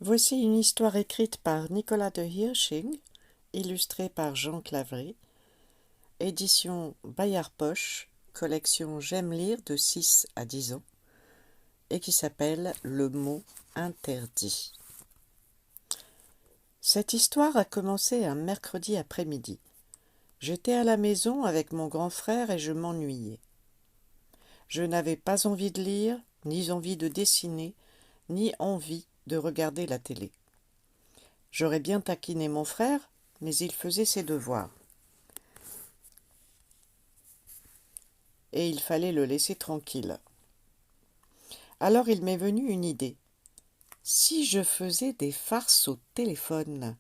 Voici une histoire écrite par Nicolas de Hirsching, illustrée par Jean Claverie, édition Bayard Poche, collection J'aime lire de 6 à 10 ans, et qui s'appelle Le mot interdit. Cette histoire a commencé un mercredi après-midi. J'étais à la maison avec mon grand frère et je m'ennuyais. Je n'avais pas envie de lire, ni envie de dessiner, ni envie de regarder la télé. J'aurais bien taquiné mon frère, mais il faisait ses devoirs. Et il fallait le laisser tranquille. Alors il m'est venu une idée. Si je faisais des farces au téléphone?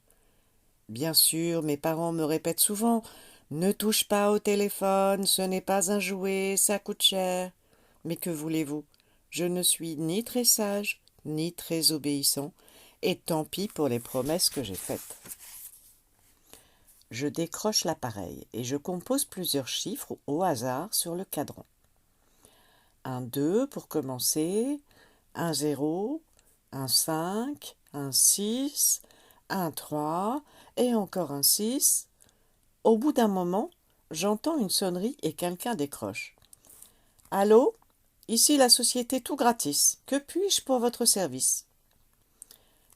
Bien sûr, mes parents me répètent souvent: ne touche pas au téléphone, ce n'est pas un jouet, ça coûte cher. Mais que voulez-vous? Je ne suis ni très sage, ni très obéissant, et tant pis pour les promesses que j'ai faites. Je décroche l'appareil et je compose plusieurs chiffres au hasard sur le cadran. Un 2 pour commencer, un 0, un 5, un 6, un 3 et encore un 6. Au bout d'un moment, j'entends une sonnerie et quelqu'un décroche. Allô? Ici la société Tout Gratis. Que puis-je pour votre service?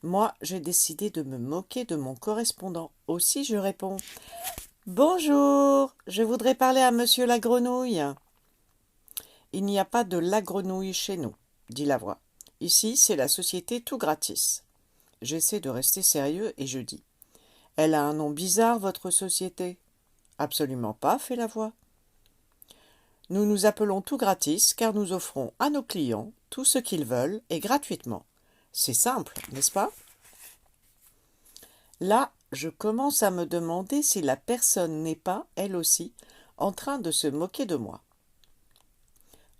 Moi, j'ai décidé de me moquer de mon correspondant. Aussi, je réponds: Bonjour, je voudrais parler à monsieur la grenouille. Il n'y a pas de la grenouille chez nous, dit la voix. Ici, c'est la société Tout Gratis. J'essaie de rester sérieux et je dis: Elle a un nom bizarre, votre société. Absolument pas, fait la voix. Nous nous appelons Tout Gratis car nous offrons à nos clients tout ce qu'ils veulent et gratuitement. C'est simple, n'est-ce pas? Là, je commence à me demander si la personne n'est pas, elle aussi, en train de se moquer de moi.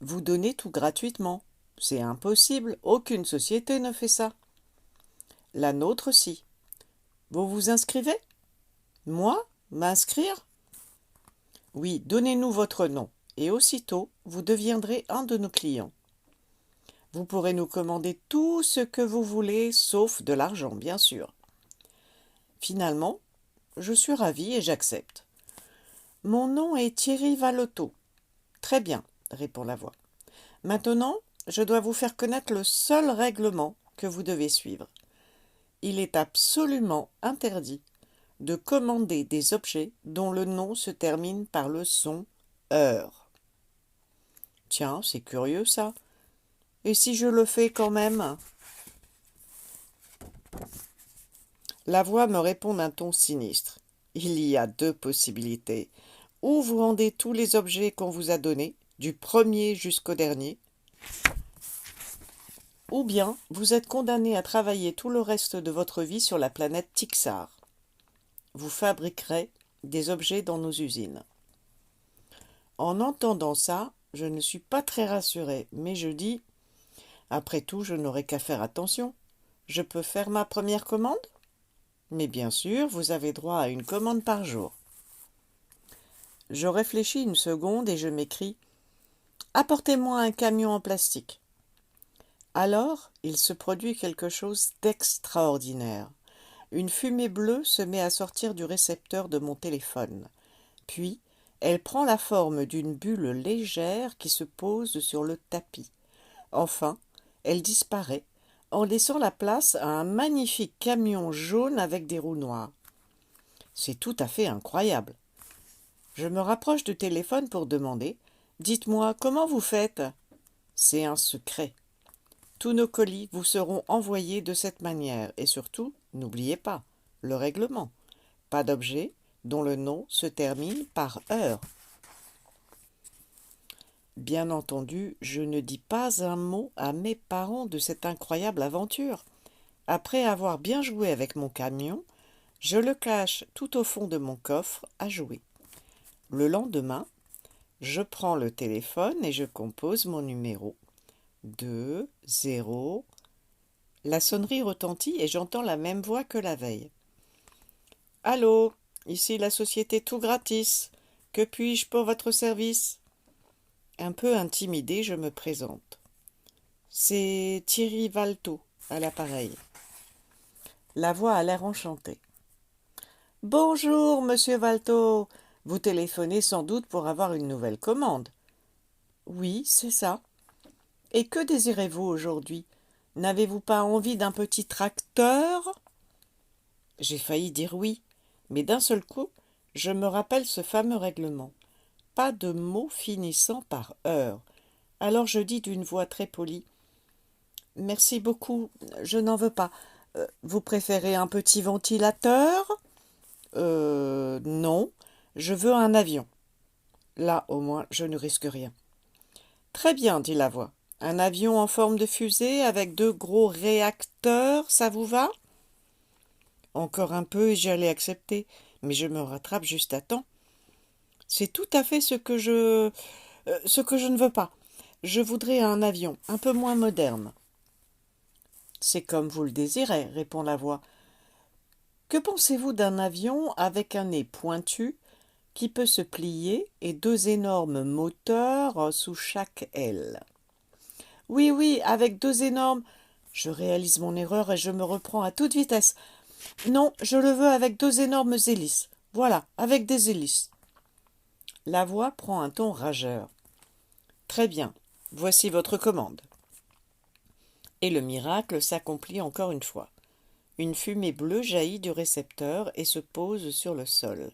Vous donnez tout gratuitement. C'est impossible, aucune société ne fait ça. La nôtre, si. Vous vous inscrivez? Moi? M'inscrire? Oui, donnez-nous votre nom, et aussitôt, vous deviendrez un de nos clients. Vous pourrez nous commander tout ce que vous voulez, sauf de l'argent, bien sûr. Finalement, je suis ravie et j'accepte. Mon nom est Thierry Valotto. Très bien, répond la voix. Maintenant, je dois vous faire connaître le seul règlement que vous devez suivre. Il est absolument interdit de commander des objets dont le nom se termine par le son heure. Tiens, c'est curieux ça. Et si je le fais quand même? La voix me répond d'un ton sinistre. Il y a deux possibilités. Ou vous rendez tous les objets qu'on vous a donnés, du premier jusqu'au dernier, ou bien vous êtes condamné à travailler tout le reste de votre vie sur la planète Tixar. Vous fabriquerez des objets dans nos usines. En entendant ça, je ne suis pas très rassurée, mais je dis: après tout, je n'aurai qu'à faire attention. Je peux faire ma première commande? Mais bien sûr, vous avez droit à une commande par jour. Je réfléchis une seconde et je m'écrie: apportez-moi un camion en plastique. Alors, il se produit quelque chose d'extraordinaire. Une fumée bleue se met à sortir du récepteur de mon téléphone. Puis, elle prend la forme d'une bulle légère qui se pose sur le tapis. Enfin, elle disparaît, en laissant la place à un magnifique camion jaune avec des roues noires. C'est tout à fait incroyable. Je me rapproche du téléphone pour demander: dites-moi, comment vous faites? C'est un secret. Tous nos colis vous seront envoyés de cette manière et surtout, n'oubliez pas, le règlement. Pas d'objet dont le nom se termine par heure. Bien entendu, je ne dis pas un mot à mes parents de cette incroyable aventure. Après avoir bien joué avec mon camion, je le cache tout au fond de mon coffre à jouer. Le lendemain, je prends le téléphone et je compose mon numéro. 2, 0. La sonnerie retentit et j'entends la même voix que la veille. Allô, ici la société Tout Gratis. Que puis-je pour votre service? Un peu intimidée, je me présente. C'est Thierry Valto à l'appareil. La voix a l'air enchantée. Bonjour, monsieur Valto. Vous téléphonez sans doute pour avoir une nouvelle commande. Oui, c'est ça. Et que désirez-vous aujourd'hui? N'avez-vous pas envie d'un petit tracteur? J'ai failli dire oui, mais d'un seul coup, je me rappelle ce fameux règlement. Pas de mots finissant par heure. Alors je dis d'une voix très polie. Merci beaucoup, je n'en veux pas. Vous préférez un petit ventilateur? Non, je veux un avion. Là, au moins, je ne risque rien. Très bien, dit la voix. Un avion en forme de fusée avec 2 gros réacteurs, ça vous va? Encore un peu et j'allais accepter, mais je me rattrape juste à temps. C'est tout à fait ce que je ne veux pas. Je voudrais un avion, un peu moins moderne. C'est comme vous le désirez, répond la voix. Que pensez-vous d'un avion avec un nez pointu qui peut se plier et 2 énormes moteurs sous chaque aile? Oui, oui, avec 2 énormes. Je réalise mon erreur et je me reprends à toute vitesse. Non, je le veux avec 2 énormes hélices. Voilà, avec des hélices. La voix prend un ton rageur. Très bien, voici votre commande. Et le miracle s'accomplit encore une fois. Une fumée bleue jaillit du récepteur et se pose sur le sol.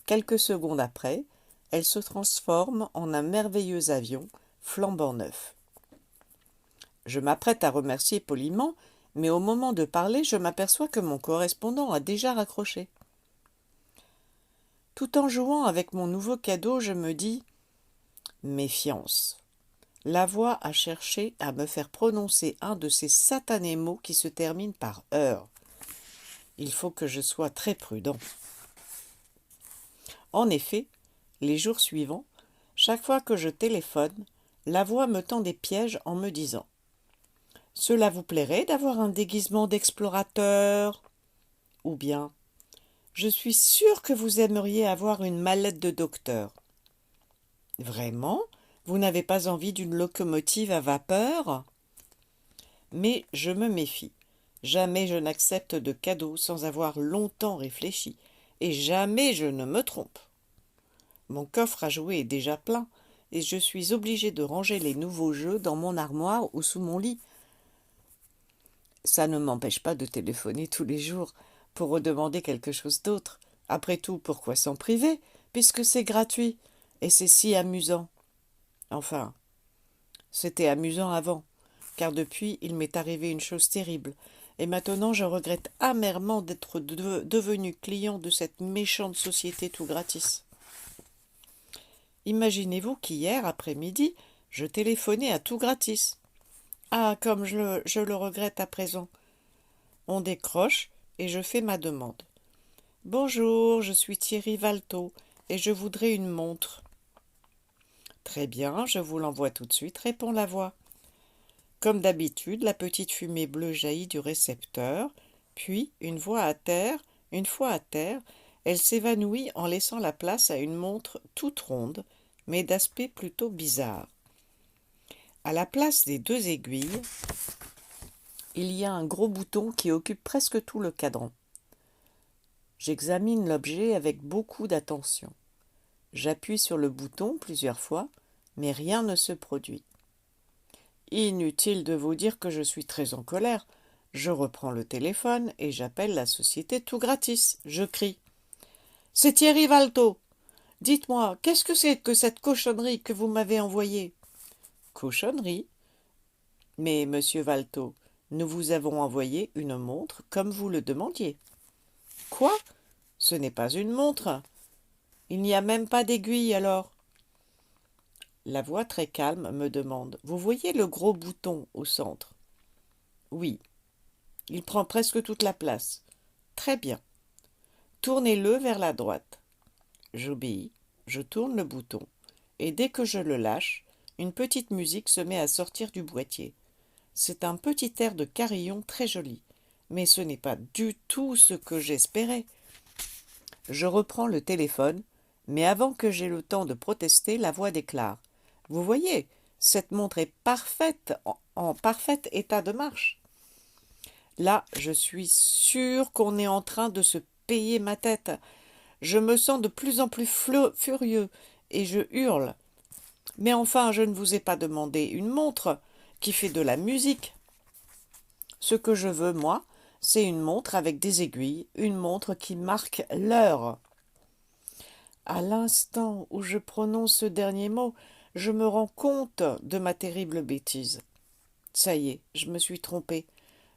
Quelques secondes après, elle se transforme en un merveilleux avion, flambant neuf. Je m'apprête à remercier poliment, mais au moment de parler, je m'aperçois que mon correspondant a déjà raccroché. Tout en jouant avec mon nouveau cadeau, je me dis « Méfiance ». La voix a cherché à me faire prononcer un de ces satanés mots qui se terminent par « heure ». Il faut que je sois très prudent. En effet, les jours suivants, chaque fois que je téléphone, la voix me tend des pièges en me disant « Cela vous plairait d'avoir un déguisement d'explorateur ?» ou bien « Je suis sûre que vous aimeriez avoir une mallette de docteur. » Vraiment? Vous n'avez pas envie d'une locomotive à vapeur? Mais je me méfie. Jamais je n'accepte de cadeaux sans avoir longtemps réfléchi, et jamais je ne me trompe. Mon coffre à jouets est déjà plein, et je suis obligée de ranger les nouveaux jeux dans mon armoire ou sous mon lit. Ça ne m'empêche pas de téléphoner tous les jours pour redemander quelque chose d'autre. Après tout, pourquoi s'en priver, puisque c'est gratuit, et c'est si amusant. Enfin, c'était amusant avant, car depuis, il m'est arrivé une chose terrible, et maintenant je regrette amèrement d'être devenu client de cette méchante société tout gratis. Imaginez-vous qu'hier après-midi, je téléphonais à tout gratis. Ah, comme je le regrette à présent. On décroche et je fais ma demande. Bonjour, je suis Thierry Valto et je voudrais une montre. Très bien, je vous l'envoie tout de suite, répond la voix. Comme d'habitude, la petite fumée bleue jaillit du récepteur, puis, une fois à terre, elle s'évanouit en laissant la place à une montre toute ronde, mais d'aspect plutôt bizarre. À la place des 2 aiguilles, il y a un gros bouton qui occupe presque tout le cadran. J'examine l'objet avec beaucoup d'attention. J'appuie sur le bouton plusieurs fois, mais rien ne se produit. Inutile de vous dire que je suis très en colère. Je reprends le téléphone et j'appelle la société tout gratis. Je crie. « C'est Thierry Valto. Dites-moi, qu'est-ce que c'est que cette cochonnerie que vous m'avez envoyée ?»« Cochonnerie ? Mais, monsieur Valto, nous vous avons envoyé une montre comme vous le demandiez. »« Quoi ? Ce n'est pas une montre. Il n'y a même pas d'aiguille alors. » La voix très calme me demande « Vous voyez le gros bouton au centre ?»« Oui. Il prend presque toute la place. »« Très bien. Tournez-le vers la droite. » J'obéis, je tourne le bouton, et dès que je le lâche, une petite musique se met à sortir du boîtier. C'est un petit air de carillon très joli, mais ce n'est pas du tout ce que j'espérais. Je reprends le téléphone, mais avant que j'aie le temps de protester, la voix déclare « Vous voyez, cette montre est parfaite, en parfait état de marche. » Là, je suis sûre qu'on est en train de se payer ma tête. Je me sens de plus en plus furieux et je hurle. Mais enfin, je ne vous ai pas demandé une montre qui fait de la musique. Ce que je veux, moi, c'est une montre avec des aiguilles, une montre qui marque l'heure. À l'instant où je prononce ce dernier mot, je me rends compte de ma terrible bêtise. Ça y est, je me suis trompée.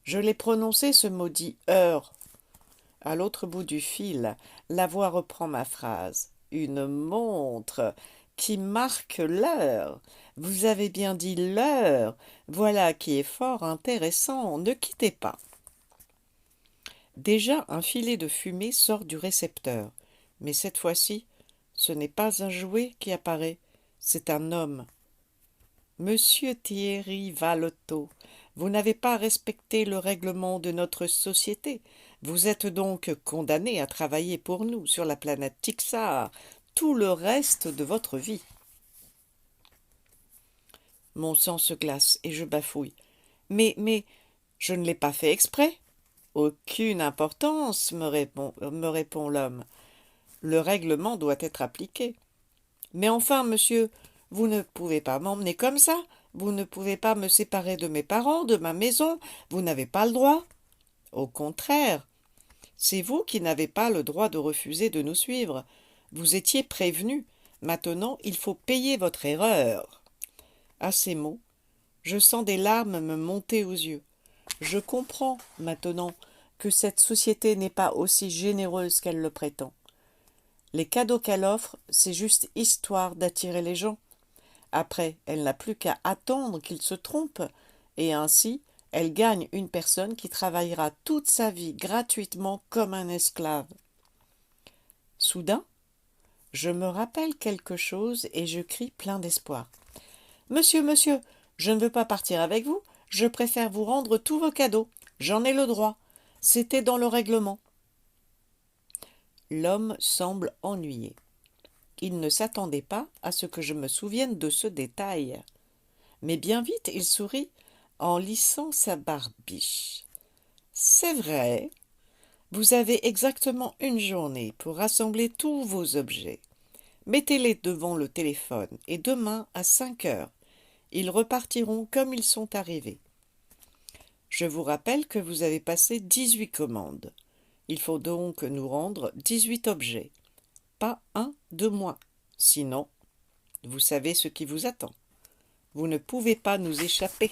Je l'ai prononcé, ce maudit heure. À l'autre bout du fil, la voix reprend ma phrase. Une montre qui marque l'heure. Vous avez bien dit l'heure. Voilà qui est fort intéressant. Ne quittez pas. Déjà un filet de fumée sort du récepteur. Mais cette fois-ci, ce n'est pas un jouet qui apparaît, c'est un homme. Monsieur Thierry Valetot, vous n'avez pas respecté le règlement de notre société. Vous êtes donc condamné à travailler pour nous sur la planète Tixar tout le reste de votre vie. Mon sang se glace et je bafouille. Mais, je ne l'ai pas fait exprès. Aucune importance, me répond l'homme. Le règlement doit être appliqué. Mais enfin, monsieur, vous ne pouvez pas m'emmener comme ça. Vous ne pouvez pas me séparer de mes parents, de ma maison. Vous n'avez pas le droit. Au contraire, c'est vous qui n'avez pas le droit de refuser de nous suivre. Vous étiez prévenu. Maintenant, il faut payer votre erreur. À ces mots, je sens des larmes me monter aux yeux. Je comprends, maintenant, que cette société n'est pas aussi généreuse qu'elle le prétend. Les cadeaux qu'elle offre, c'est juste histoire d'attirer les gens. Après, elle n'a plus qu'à attendre qu'ils se trompent, et ainsi, elle gagne une personne qui travaillera toute sa vie gratuitement comme un esclave. Soudain, je me rappelle quelque chose et je crie plein d'espoir. « Monsieur, je ne veux pas partir avec vous, je préfère vous rendre tous vos cadeaux. J'en ai le droit. C'était dans le règlement. » L'homme semble ennuyé. Il ne s'attendait pas à ce que je me souvienne de ce détail. Mais bien vite, il sourit en lissant sa barbiche. « C'est vrai, vous avez exactement une journée pour rassembler tous vos objets. Mettez-les devant le téléphone et demain à 5 heures, ils repartiront comme ils sont arrivés. Je vous rappelle que vous avez passé 18 commandes. Il faut donc nous rendre 18 objets, pas un de moins. Sinon, vous savez ce qui vous attend. Vous ne pouvez pas nous échapper. »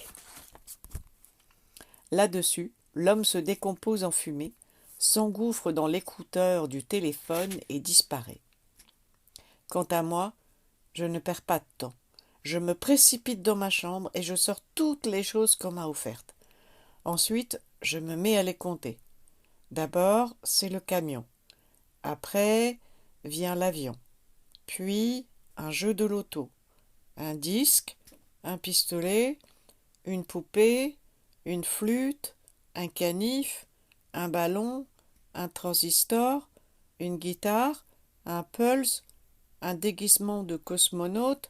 Là-dessus, l'homme se décompose en fumée, s'engouffre dans l'écouteur du téléphone et disparaît. Quant à moi, je ne perds pas de temps. Je me précipite dans ma chambre et je sors toutes les choses qu'on m'a offertes. Ensuite, je me mets à les compter. D'abord, c'est le camion. Après, vient l'avion. Puis, un jeu de loto. Un disque, un pistolet, une poupée, une flûte, un canif, un ballon, un transistor, une guitare, un pulse, un déguisement de cosmonaute,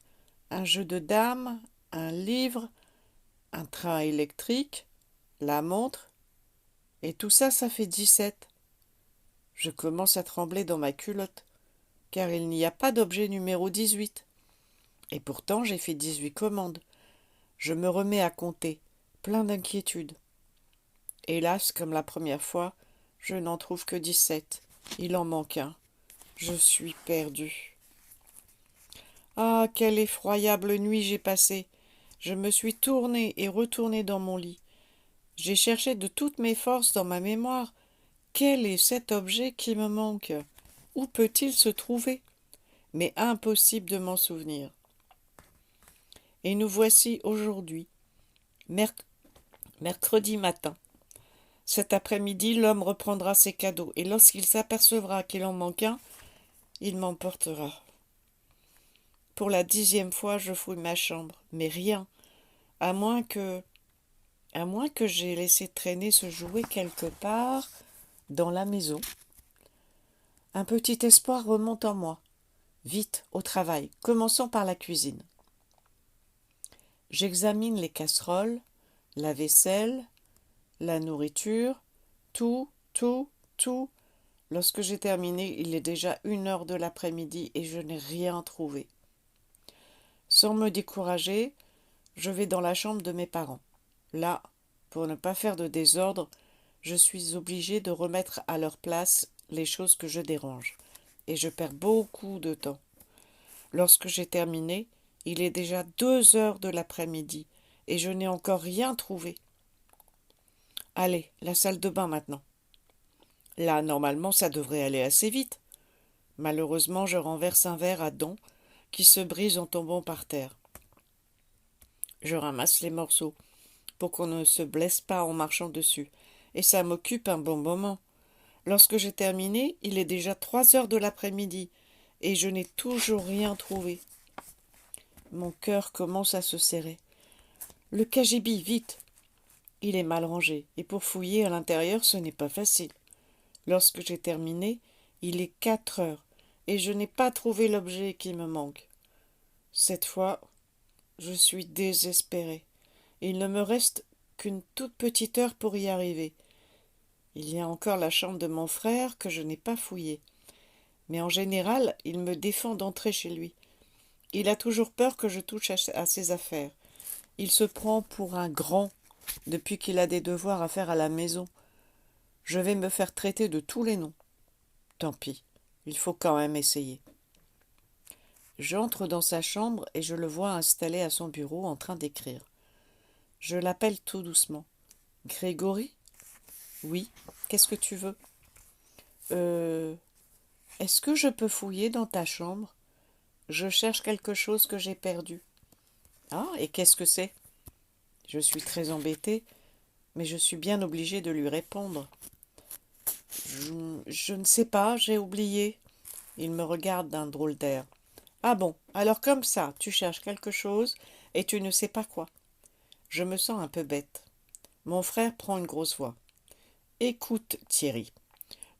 un jeu de dames, un livre, un train électrique, la montre, et tout ça, ça fait 17. Je commence à trembler dans ma culotte, car il n'y a pas d'objet numéro 18. Et pourtant, j'ai fait 18 commandes. Je me remets à compter, plein d'inquiétude. Hélas, comme la première fois, je n'en trouve que 17. Il en manque un. Je suis perdue. Ah, quelle effroyable nuit j'ai passée. Je me suis tournée et retournée dans mon lit. J'ai cherché de toutes mes forces dans ma mémoire. Quel est cet objet qui me manque? Où peut-il se trouver? Mais impossible de m'en souvenir. Et nous voici aujourd'hui, mercredi matin. Cet après-midi, l'homme reprendra ses cadeaux, et lorsqu'il s'apercevra qu'il en manque un, il m'emportera. Pour la 10e fois, je fouille ma chambre, mais rien, à moins que j'aie laissé traîner ce jouet quelque part dans la maison. Un petit espoir remonte en moi. Vite, au travail, commençons par la cuisine. J'examine les casseroles, la vaisselle, la nourriture, tout, tout, tout. Lorsque j'ai terminé, il est déjà 1 heure de l'après-midi et je n'ai rien trouvé. Sans me décourager, je vais dans la chambre de mes parents. Là, pour ne pas faire de désordre, je suis obligée de remettre à leur place les choses que je dérange. Et je perds beaucoup de temps. Lorsque j'ai terminé, il est déjà 2 heures de l'après-midi et je n'ai encore rien trouvé. Allez, la salle de bain maintenant. Là, normalement, ça devrait aller assez vite. Malheureusement, je renverse un verre à dents qui se brise en tombant par terre. Je ramasse les morceaux pour qu'on ne se blesse pas en marchant dessus, et ça m'occupe un bon moment. Lorsque j'ai terminé, il est déjà 3 heures de l'après-midi, et je n'ai toujours rien trouvé. Mon cœur commence à se serrer. Le cagibi, vite! Il est mal rangé, et pour fouiller à l'intérieur, ce n'est pas facile. Lorsque j'ai terminé, il est 4 heures, et je n'ai pas trouvé l'objet qui me manque. Cette fois, je suis désespérée. Il ne me reste qu'une toute petite heure pour y arriver. Il y a encore la chambre de mon frère que je n'ai pas fouillée. Mais en général, il me défend d'entrer chez lui. Il a toujours peur que je touche à ses affaires. Il se prend pour un grand depuis qu'il a des devoirs à faire à la maison. Je vais me faire traiter de tous les noms. Tant pis, il faut quand même essayer. J'entre dans sa chambre et je le vois installé à son bureau en train d'écrire. Je l'appelle tout doucement. Grégory ? Oui, qu'est-ce que tu veux ? Est-ce que je peux fouiller dans ta chambre ? Je cherche quelque chose que j'ai perdu. Ah, et qu'est-ce que c'est ? Je suis très embêtée, mais je suis bien obligée de lui répondre. Je ne sais pas, j'ai oublié. Il me regarde d'un drôle d'air. Ah bon, alors comme ça, tu cherches quelque chose et tu ne sais pas quoi. Je me sens un peu bête. Mon frère prend une grosse voix. Écoute, Thierry,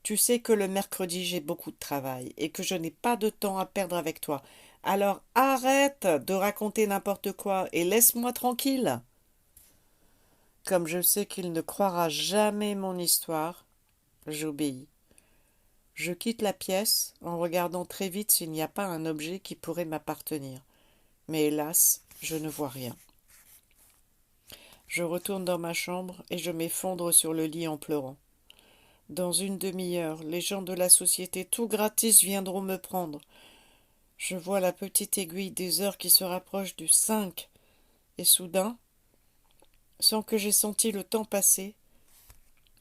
tu sais que le mercredi j'ai beaucoup de travail et que je n'ai pas de temps à perdre avec toi. Alors arrête de raconter n'importe quoi et laisse-moi tranquille. Comme je sais qu'il ne croira jamais mon histoire, j'obéis. Je quitte la pièce en regardant très vite s'il n'y a pas un objet qui pourrait m'appartenir. Mais hélas, je ne vois rien. Je retourne dans ma chambre et je m'effondre sur le lit en pleurant. Dans une demi-heure, les gens de la société tout gratis viendront me prendre. Je vois la petite aiguille des heures qui se rapproche du 5, et soudain, sans que j'aie senti le temps passer,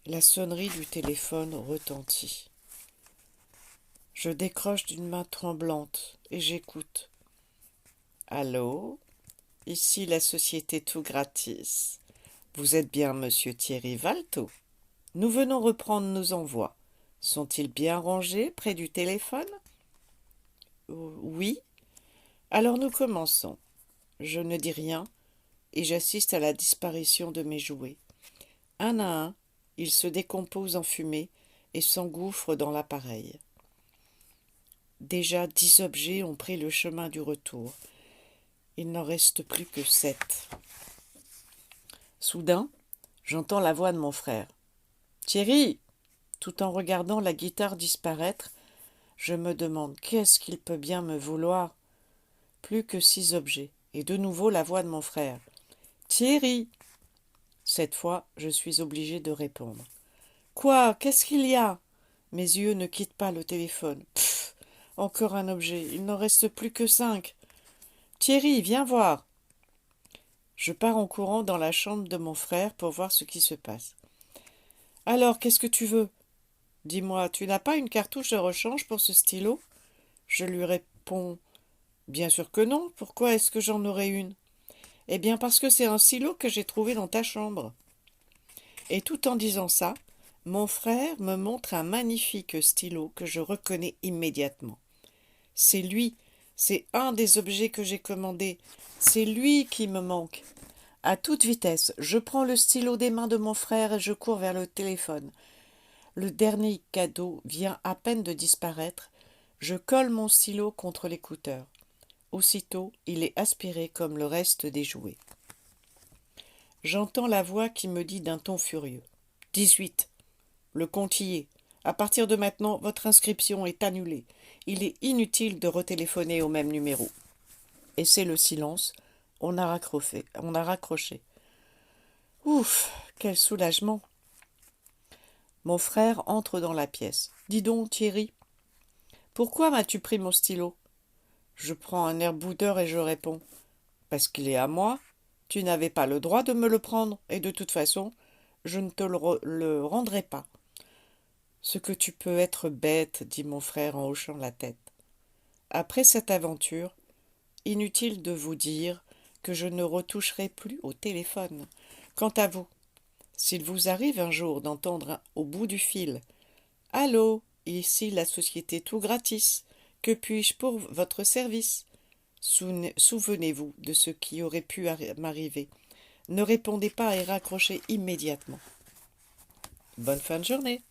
la sonnerie du téléphone retentit. Je décroche d'une main tremblante et j'écoute. Allô ? Ici la société tout gratis. Vous êtes bien monsieur Thierry Valto ? Nous venons reprendre nos envois. Sont-ils bien rangés près du téléphone ? Oui. Alors nous commençons. Je ne dis rien et j'assiste à la disparition de mes jouets. Un à un, ils se décomposent en fumée et s'engouffrent dans l'appareil. Déjà 10 objets ont pris le chemin du retour. Il n'en reste plus que 7. Soudain, j'entends la voix de mon frère. « Thierry !» Tout en regardant la guitare disparaître, je me demande qu'est-ce qu'il peut bien me vouloir. Plus que 6 objets, et de nouveau la voix de mon frère. « Thierry !» Cette fois, je suis obligée de répondre. « Quoi ? Qu'est-ce qu'il y a ?» Mes yeux ne quittent pas le téléphone. Pfff, encore un objet, il n'en reste plus que 5. « Thierry, viens voir !» Je pars en courant dans la chambre de mon frère pour voir ce qui se passe. « Alors, qu'est-ce que tu veux ? Dis-moi, tu n'as pas une cartouche de rechange pour ce stylo ? » Je lui réponds. « Bien sûr que non, pourquoi est-ce que j'en aurais une ? » « Eh bien parce que c'est un stylo que j'ai trouvé dans ta chambre. » Et tout en disant ça, mon frère me montre un magnifique stylo que je reconnais immédiatement. C'est lui, c'est un des objets que j'ai commandé, c'est lui qui me manque. À toute vitesse, je prends le stylo des mains de mon frère et je cours vers le téléphone. Le dernier cadeau vient à peine de disparaître. Je colle mon stylo contre l'écouteur. Aussitôt, il est aspiré comme le reste des jouets. J'entends la voix qui me dit d'un ton furieux. 18. Le compte y est. À partir de maintenant, votre inscription est annulée. Il est inutile de retéléphoner au même numéro. » Et c'est le silence. On a raccroché. Ouf, quel soulagement. Mon frère entre dans la pièce. « Dis donc, Thierry, pourquoi m'as-tu pris mon stylo ?» Je prends un air boudeur et je réponds. « Parce qu'il est à moi. Tu n'avais pas le droit de me le prendre, et de toute façon, je ne te le rendrai pas. » « Ce que tu peux être bête, » dit mon frère en hochant la tête. Après cette aventure, inutile de vous dire que je ne retoucherai plus au téléphone. Quant à vous, s'il vous arrive un jour d'entendre au bout du fil « Allô, ici la société tout gratis, que puis-je pour votre service ?» Souvenez-vous de ce qui aurait pu m'arriver. Ne répondez pas et raccrochez immédiatement. Bonne fin de journée.